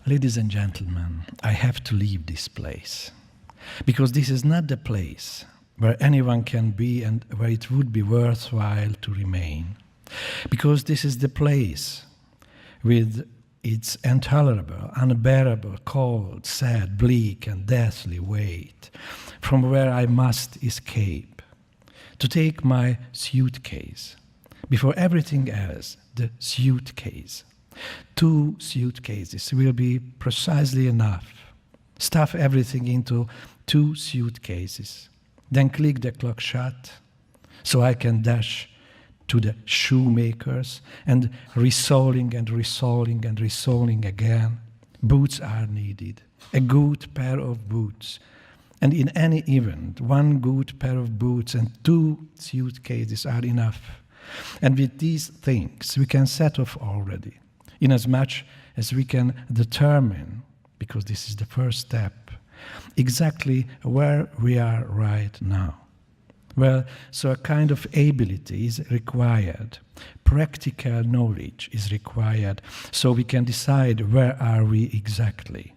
Ladies and gentlemen, I have to leave this place, because this is not the place where anyone can be and where it would be worthwhile to remain. Because this is the place with its intolerable, unbearable, cold, sad, bleak, and deathly weight, from where I must escape. To take my suitcase. Before everything else, the suitcase. 2 suitcases will be precisely enough. Stuff everything into 2 suitcases. Then click the clock shut, so I can dash to the shoemakers and resoling and resoling and resoling again. Boots are needed, a good pair of boots. And in any event, 1 good pair of boots and 2 suitcases are enough. And with these things, we can set off already, inasmuch as we can determine, because this is the first step, exactly where we are right now. Well, so a kind of ability is required. Practical knowledge is required, so we can decide where are we exactly.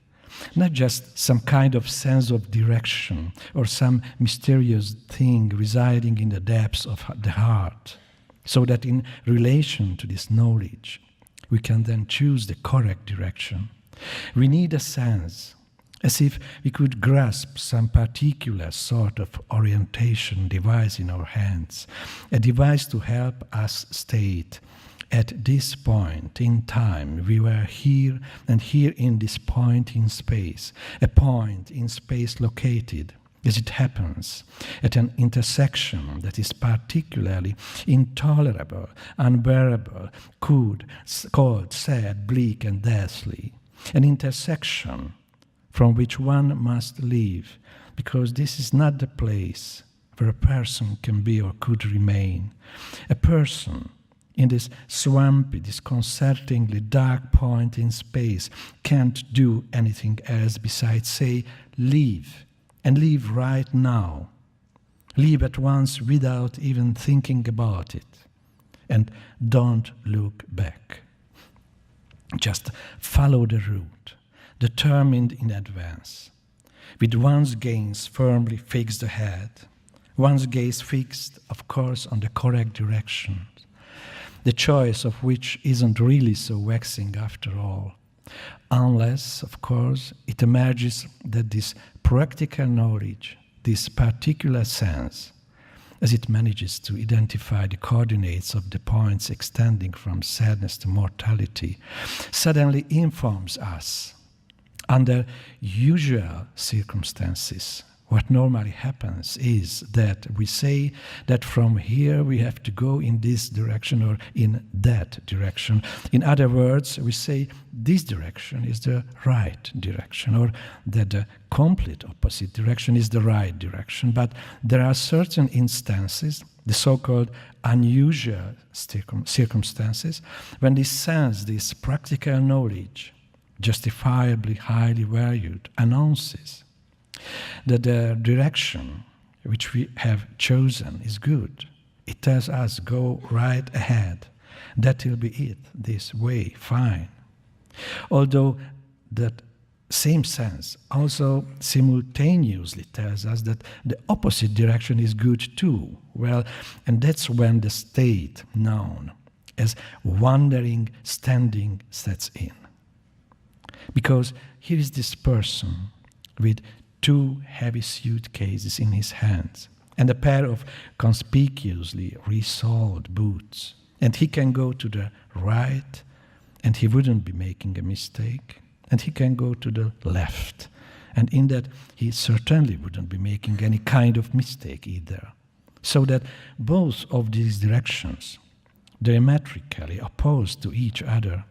Not just some kind of sense of direction or some mysterious thing residing in the depths of the heart, so that in relation to this knowledge, we can then choose the correct direction. We need a sense, as if we could grasp some particular sort of orientation device in our hands, a device to help us state, at this point in time, we were here, and here in this point in space, a point in space located, as it happens, at an intersection that is particularly intolerable, unbearable, cold, sad, bleak, and deathly. An intersection from which one must leave, because this is not the place where a person can be or could remain. A person in this swampy, disconcertingly dark point in space can't do anything else besides say, leave, and leave right now. Leave at once without even thinking about it. And don't look back. Just follow the route, determined in advance, with one's gaze firmly fixed ahead, one's gaze fixed, of course, on the correct direction, the choice of which isn't really so vexing after all, unless, of course, it emerges that this practical knowledge, this particular sense, as it manages to identify the coordinates of the points extending from sadness to mortality, suddenly informs us, under usual circumstances. What normally happens is that we say that from here we have to go in this direction or in that direction. In other words, we say this direction is the right direction, or that the complete opposite direction is the right direction. But there are certain instances, the so-called unusual circumstances, when this sense, this practical knowledge, justifiably highly valued, announces that the direction which we have chosen is good. It tells us, go right ahead. That will be it, this way, fine. Although that same sense also simultaneously tells us that the opposite direction is good too. Well, and that's when the state known as wandering standing sets in. Because here is this person with 2 heavy suitcases in his hands and a pair of conspicuously resoled boots. And he can go to the right, and he wouldn't be making a mistake. And he can go to the left, and in that he certainly wouldn't be making any kind of mistake either. So that both of these directions, diametrically opposed to each other,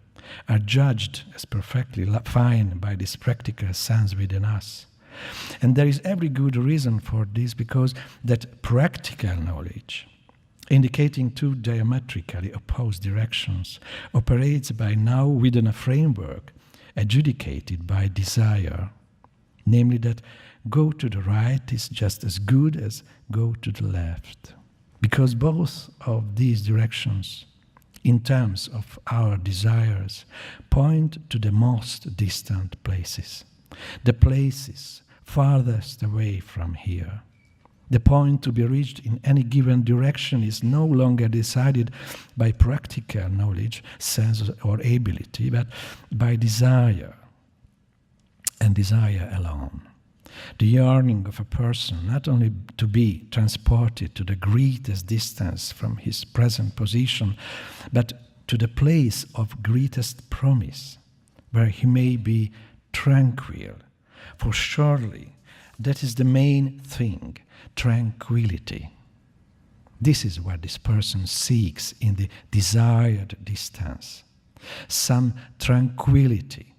are judged as perfectly fine by this practical sense within us. And there is every good reason for this, because that practical knowledge, indicating 2 diametrically opposed directions, operates by now within a framework adjudicated by desire, namely that go to the right is just as good as go to the left, because both of these directions in terms of our desires, point to the most distant places, the places farthest away from here. The point to be reached in any given direction is no longer decided by practical knowledge, sense, or ability, but by desire, and desire alone. The yearning of a person not only to be transported to the greatest distance from his present position, but to the place of greatest promise, where he may be tranquil. For surely that is the main thing, tranquility. This is what this person seeks in the desired distance. Some tranquility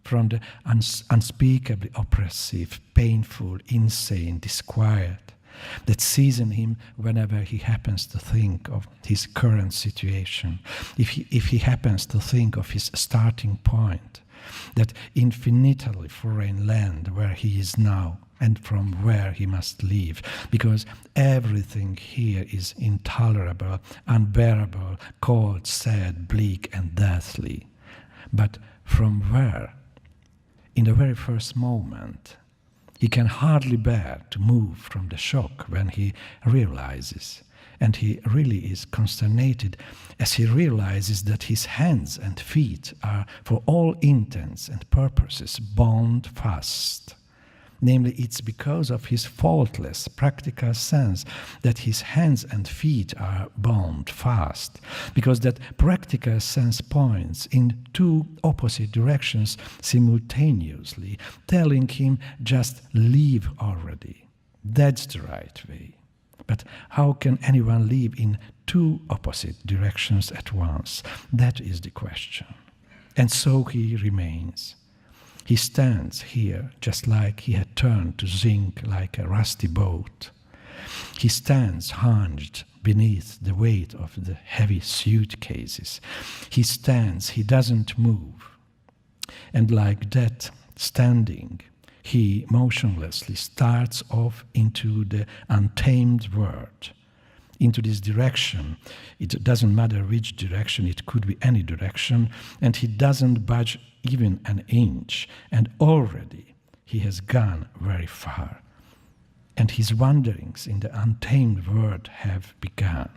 from the unspeakably oppressive, painful, insane disquiet that seizes him whenever he happens to think of his current situation, if he happens to think of his starting point, that infinitely foreign land where he is now and from where he must leave, because everything here is intolerable, unbearable, cold, sad, bleak, and deathly. But from where, in the very first moment, he can hardly bear to move from the shock when he realizes, and he really is consternated as he realizes that his hands and feet are, for all intents and purposes, bound fast. Namely, it's because of his faultless practical sense that his hands and feet are bound fast, because that practical sense points in two opposite directions simultaneously, telling him just leave already. That's the right way. But how can anyone live in two opposite directions at once? That is the question. And so he remains. He stands here just like he had turned to zinc like a rusty boat. He stands hunched beneath the weight of the heavy suitcases. He stands, he doesn't move. And like that, standing, he motionlessly starts off into the untamed world, into this direction. It doesn't matter which direction, it could be any direction, and he doesn't budge even an inch, and already he has gone very far. And his wanderings in the untamed world have begun.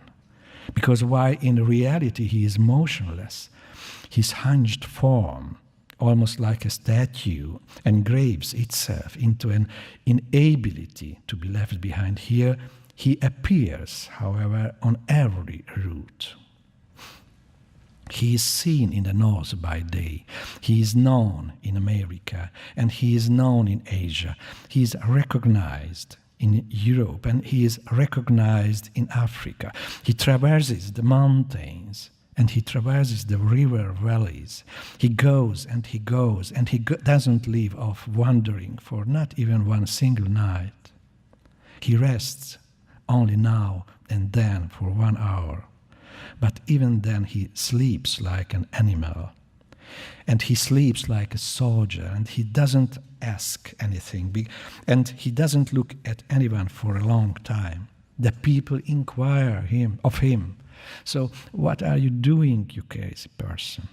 Because while in reality he is motionless, his hunched form, almost like a statue, engraves itself into an inability to be left behind here. He appears, however, on every route. He is seen in the north by day. He is known in America, and he is known in Asia. He is recognized in Europe, and he is recognized in Africa. He traverses the mountains, and he traverses the river valleys. He goes, and he goes, and he doesn't leave off wandering for not even one single night. He rests only now and then for 1 hour. But even then he sleeps like an animal. And he sleeps like a soldier, and he doesn't ask anything, and he doesn't look at anyone for a long time. The people inquire of him. So what are you doing, you crazy person?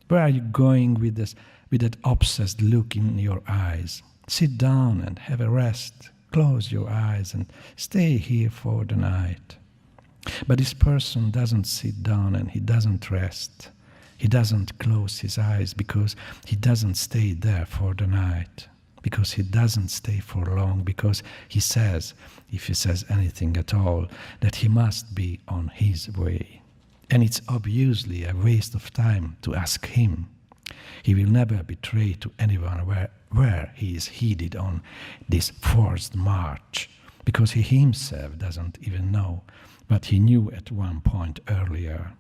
Where are you going with that obsessed look in your eyes? Sit down and have a rest. Close your eyes and stay here for the night. But this person doesn't sit down and he doesn't rest. He doesn't close his eyes because he doesn't stay there for the night, because he doesn't stay for long, because he says, if he says anything at all, that he must be on his way. And it's obviously a waste of time to ask him. He will never betray to anyone where he is headed on this forced march, because he himself doesn't even know. But he knew at one point earlier,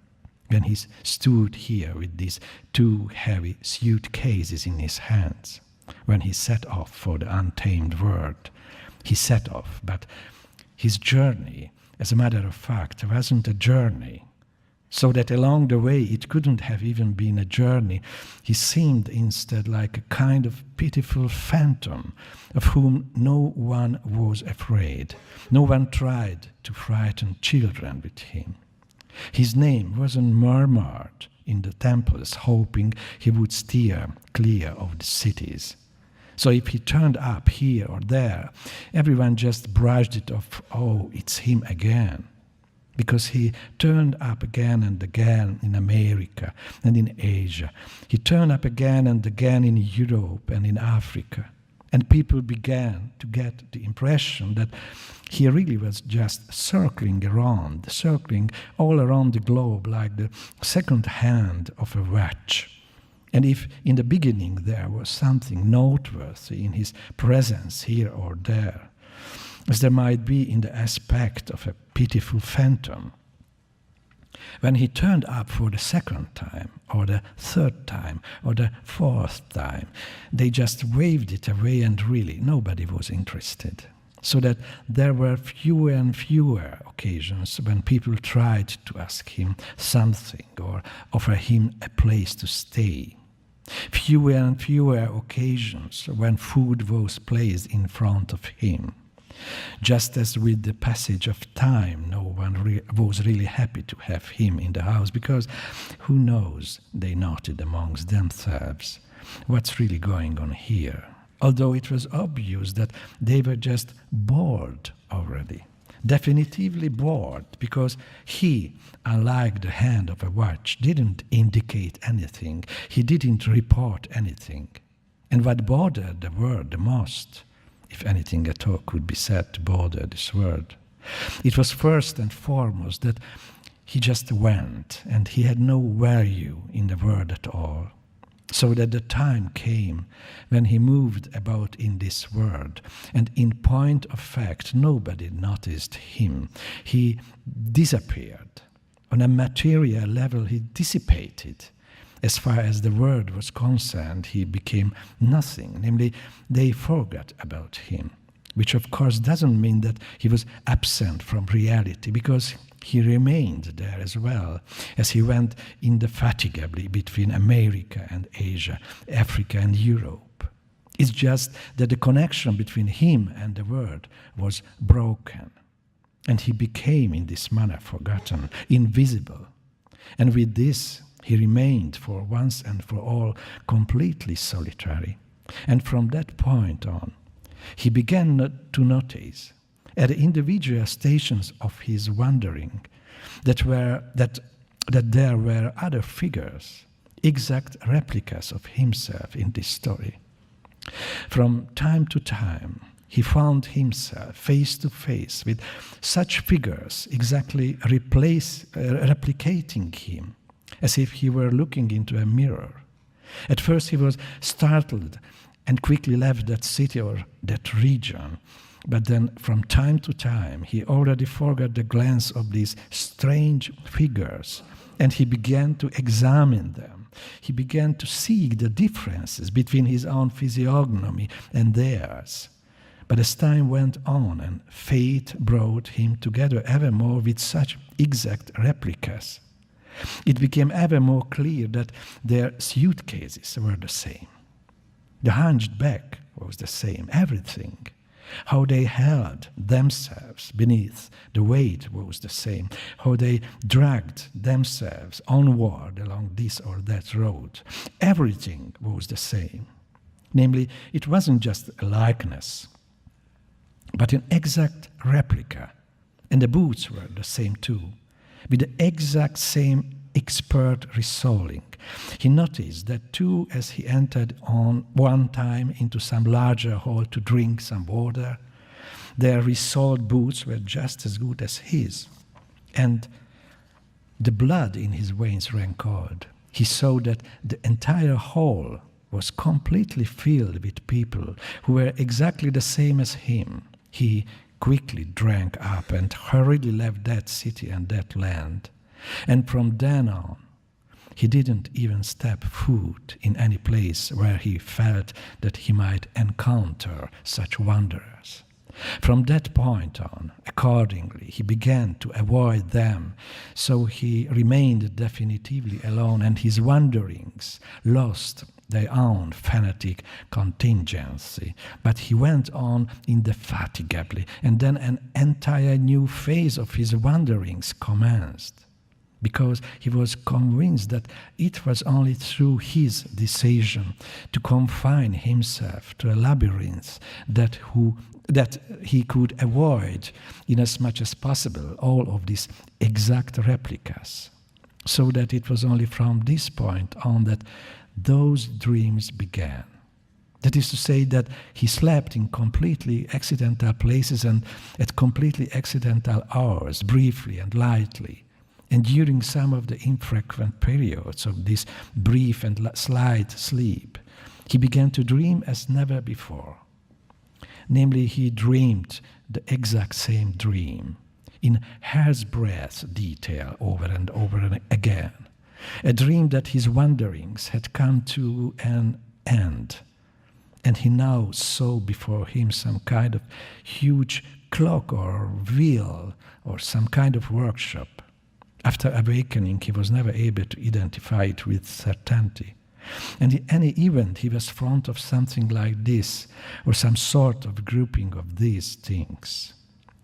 when he stood here with these 2 heavy suitcases in his hands, when he set off for the untamed world. He set off, but his journey, as a matter of fact, wasn't a journey. So that along the way, it couldn't have even been a journey. He seemed instead like a kind of pitiful phantom of whom no one was afraid. No one tried to frighten children with him. His name wasn't murmured in the temples, hoping he would steer clear of the cities. So if he turned up here or there, everyone just brushed it off, oh, it's him again. Because he turned up again and again in America and in Asia. He turned up again and again in Europe and in Africa. And people began to get the impression that he really was just circling all around the globe like the second hand of a watch. And if in the beginning there was something noteworthy in his presence here or there, as there might be in the aspect of a pitiful phantom, when he turned up for the second time, or the third time, or the fourth time, they just waved it away and really nobody was interested. So that there were fewer and fewer occasions when people tried to ask him something or offer him a place to stay. Fewer and fewer occasions when food was placed in front of him. Just as with the passage of time, no one was really happy to have him in the house, because who knows, they noted amongst themselves, what's really going on here. Although it was obvious that they were just bored already, definitively bored, because he, unlike the hand of a watch, didn't indicate anything, he didn't report anything. And what bothered the world the most, if anything at all could be said to bother this world, it was first and foremost that he just went, and he had no value in the world at all. So that the time came when he moved about in this world, and in point of fact, nobody noticed him. He disappeared. On a material level, he dissipated. As far as the world was concerned, he became nothing. Namely, they forgot about him, which of course doesn't mean that he was absent from reality, because he remained there as well, as he went indefatigably between America and Asia, Africa and Europe. It's just that the connection between him and the world was broken, and he became in this manner forgotten, invisible. And with this, he remained for once and for all completely solitary. And from that point on, he began to notice at the individual stations of his wandering that there were other figures, exact replicas of himself in this story. From time to time, he found himself face to face with such figures exactly replicating him, as if he were looking into a mirror. At first he was startled and quickly left that city or that region. But then from time to time he already forgot the glance of these strange figures, and he began to examine them. He began to seek the differences between his own physiognomy and theirs. But as time went on and fate brought him together ever more with such exact replicas, it became ever more clear that their suitcases were the same. The hunched back was the same, everything. How they held themselves beneath the weight was the same. How they dragged themselves onward along this or that road. Everything was the same. Namely, it wasn't just a likeness, but an exact replica. And the boots were the same too, with the exact same expert resoling. He noticed that too as he entered on one time into some larger hall to drink some water, their resoled boots were just as good as his. And the blood in his veins ran cold. He saw that the entire hall was completely filled with people who were exactly the same as him. He quickly drank up and hurriedly left that city and that land. And from then on, he didn't even step foot in any place where he felt that he might encounter such wanderers. From that point on, accordingly, he began to avoid them, so he remained definitively alone, and his wanderings lost their own fanatic contingency. But he went on indefatigably, and then an entire new phase of his wanderings commenced. because he was convinced that it was only through his decision to confine himself to a labyrinth that he could avoid, in as much as possible, all of these exact replicas, so that it was only from this point on that those dreams began. That is to say that he slept in completely accidental places and at completely accidental hours, briefly and lightly. And during some of the infrequent periods of this brief and slight sleep, he began to dream as never before. Namely, he dreamed the exact same dream, in hair's breadth detail over and over again. A dream that his wanderings had come to an end, and he now saw before him some kind of huge clock or wheel or some kind of workshop. After awakening, he was never able to identify it with certainty. And in any event, he was front of something like this, or some sort of grouping of these things.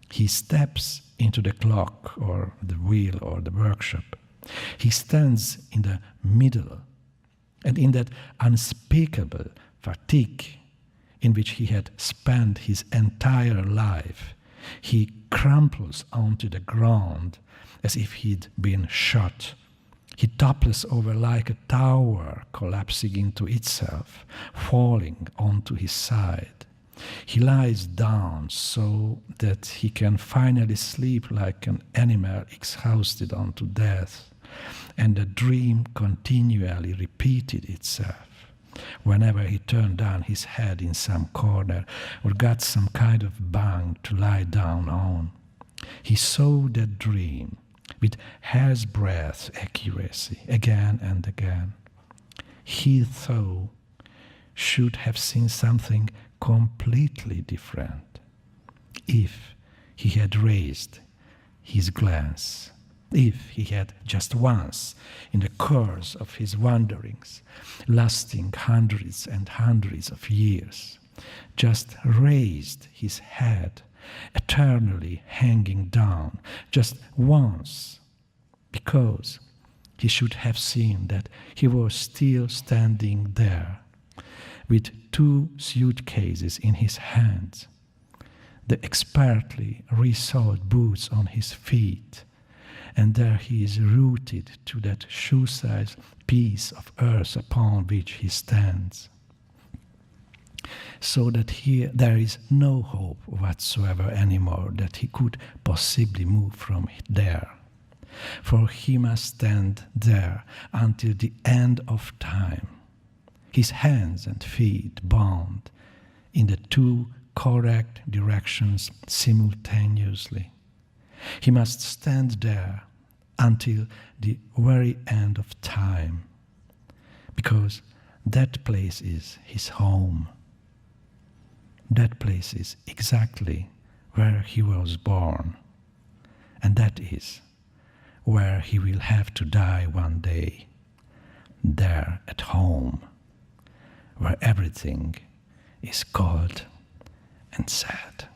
He steps into the clock, or the wheel, or the workshop. He stands in the middle, and in that unspeakable fatigue in which he had spent his entire life, he crumples onto the ground as if he'd been shot. He topples over like a tower, collapsing into itself, falling onto his side. He lies down so that he can finally sleep like an animal exhausted unto death, and the dream continually repeated itself. Whenever he turned down his head in some corner or got some kind of bunk to lie down on, he saw that dream with hair's breadth accuracy again and again. He, though, should have seen something completely different if he had raised his glance, if he had just once, in the course of his wanderings, lasting hundreds and hundreds of years, just raised his head, eternally hanging down, just once, because he should have seen that he was still standing there, with 2 suitcases in his hands, the expertly resoled boots on his feet, and there he is rooted to that shoe-sized piece of earth upon which he stands, so that there is no hope whatsoever anymore that he could possibly move from there. For he must stand there until the end of time, his hands and feet bound in the 2 correct directions simultaneously. He must stand there until the very end of time, because that place is his home. That place is exactly where he was born, and that is where he will have to die one day, there at home, where everything is cold and sad.